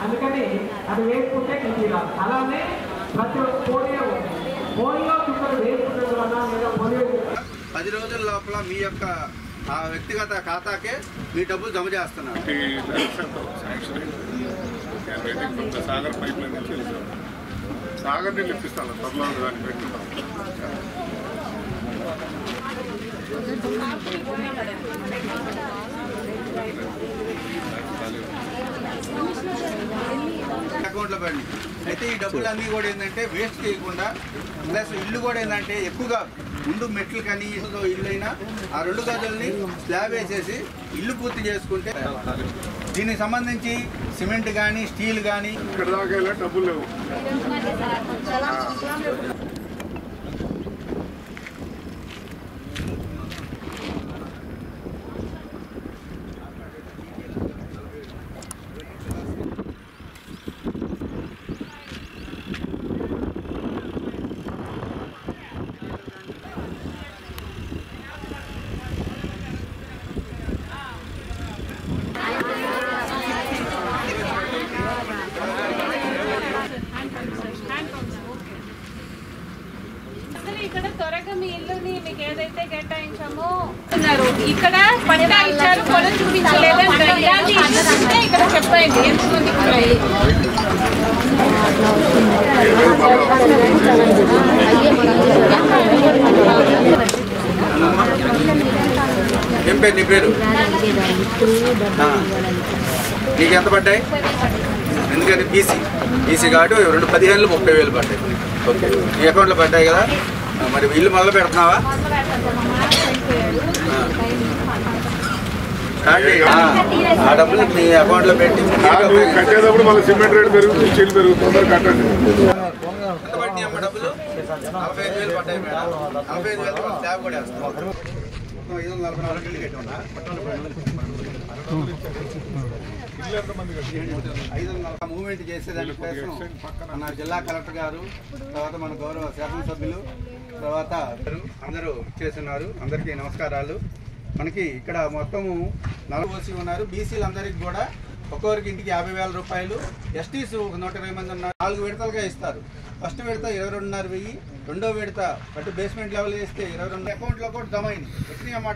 అందుకని అది వేసుకుంటే కింది రాదు. అలానే ప్రతి పోలియో చుక్కలు వేసుకున్నది వల్ల లేదా పోలియో 10 రోజుల లోపల మీ యొక్క ఆ వ్యక్తిగత ఖాతాకే మీ డబ్బులు జమ చేస్తున్నారు. సాగర్ పైప్ లైన్ నుంచి సాగర్ నీళ్ళు ఇప్పిస్తాను త్వరలో దాన్ని పెట్టుకుంటాం. అకౌంట్లో పడి అయితే ఈ డబ్బులు అన్నీ కూడా ఏంటంటే వేస్ట్ చేయకుండా ప్లస్ ఇల్లు కూడా ఏంటంటే ఎక్కువగా ముందు మెట్లు కానీ ఇల్లు అయినా ఆ 2 గదుల్ని స్లాబ్ వేసేసి ఇల్లు పూర్తి చేసుకుంటే దీనికి సంబంధించి సిమెంట్ కానీ స్టీల్ కానీ ఇక్కడ దాకా డబ్బులు లేవు. ఇక్కడ త్వరగా మీ ఇల్లుని మీకు ఏదైతే కేటాయించామో ఇక్కడ పట్టా ఇచ్చారు పొలం చూపించలేదంటే ఇక్కడ చెప్పండి ఎంతమంది ఏం పేరు నీ పేరు? నీకు ఎంత పడ్డాయి? ఎందుకంటే బీసీ కాబట్టి 15,000 30,000 పడ్డాయి. ఓకే, నీ అకౌంట్లో పడ్డాయి కదా. మరి ఇల్లు మొదలు పెడుతున్నావా? ఆ డబ్బులు మీ అకౌంట్లో పెట్టి కట్టేటప్పుడు మళ్ళీ సిమెంట్ రేట్ పెరుగుతుంది, స్టీల్ పెరుగుతుంది. కట్టండి. ఎంత పడ్డాయి అమ్మ డబ్బులు? 45,000 పడ్డాయి మేడం. 45,000 స్లాబ్ కూడా వేస్తాం. 544 ఇల్లు కట్టి ఉన్నా 500 మూవ్మెంట్ చేసేదానికోసం మన జిల్లా కలెక్టర్ గారు, తర్వాత మన గౌరవ శాసనసభ్యులు, తర్వాత అందరూ చేస్తున్నారు. అందరికీ నమస్కారాలు. మనకి ఇక్కడ మొత్తము 40 ఉన్నారు. బీసీలు అందరికి కూడా ఒక్కొక్కరికి ఇంటికి 50,000 రూపాయలు, ఎస్టీస్ 120 మంది ఉన్నారు. 4 విడతలుగా ఇస్తారు. ఫస్ట్ విడత 22,500, రెండో విడత అటు బేస్మెంట్ లెవెల్ చేస్తే 22 అకౌంట్లో కూడా జమ అయింది. వచ్చినాయమ్మా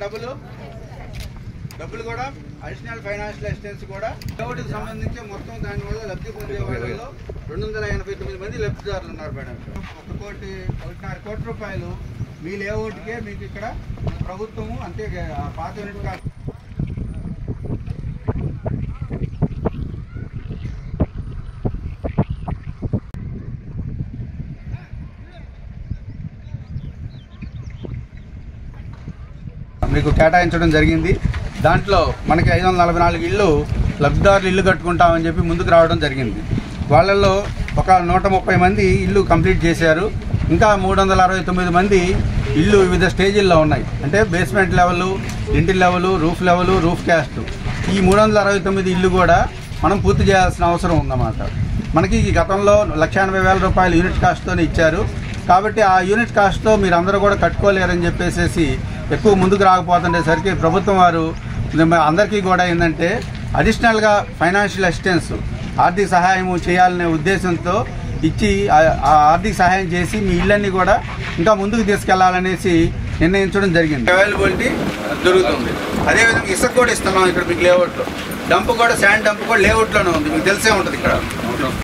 డబ్బులు కూడా అడిషనల్ ఫైనాన్షియల్ అసిస్టెన్స్ కూడా లేఅవుట్కి సంబంధించి మొత్తం దానివల్ల లబ్ధి పొందే వాళ్ళలో 289 మంది లబ్ధిదారులు ఉన్నారు మేడం. 1,1,5 కోట్ల రూపాయలు మీ లేఅవుట్కే మీకు ఇక్కడ ప్రభుత్వము అంతే పాత యూనిట్ కాదు. మీకు కేటాయించడం జరిగింది. దాంట్లో మనకి 544 ఇళ్ళు లబ్ధిదారులు ఇల్లు కట్టుకుంటామని చెప్పి ముందుకు రావడం జరిగింది. వాళ్ళల్లో ఒక 130 మంది ఇల్లు కంప్లీట్ చేశారు. ఇంకా 369 మంది ఇల్లు వివిధ స్టేజీల్లో ఉన్నాయి. అంటే బేస్మెంట్ లెవెల్, ఇంటి level, roof level, roof caste. ఈ 369 ఇల్లు కూడా మనం పూర్తి చేయాల్సిన అవసరం ఉందన్నమాట. మనకి ఈ గతంలో 1,80,000 రూపాయలు యూనిట్ కాస్ట్తోనే ఇచ్చారు. కాబట్టి ఆ యూనిట్ కాస్ట్తో మీరు అందరూ కూడా కట్టుకోలేరని చెప్పేసి ఎక్కువ ముందుకు రాకపోతుండేసరికి ప్రభుత్వం వారు అందరికీ కూడా ఏంటంటే అడిషనల్గా ఫైనాన్షియల్ అసిస్టెన్స్ ఆర్థిక సహాయం చేయాలనే ఉద్దేశంతో ఇచ్చి ఆ ఆర్థిక సహాయం చేసి మీ ఇళ్ళన్నీ కూడా ఇంకా ముందుకు తీసుకెళ్లాలనేసి నిర్ణయించడం జరిగింది. అవైలబిలిటీ దొరుకుతుంది. అదేవిధంగా ఇసుక కూడా ఇస్తున్నాం ఇక్కడ మీకు లేఅవుట్లో. డంప్ కూడా, శాండ్ డంప్ కూడా లేఅవుట్లోనే ఉంది. మీకు తెలిసే ఉంటుంది ఇక్కడ.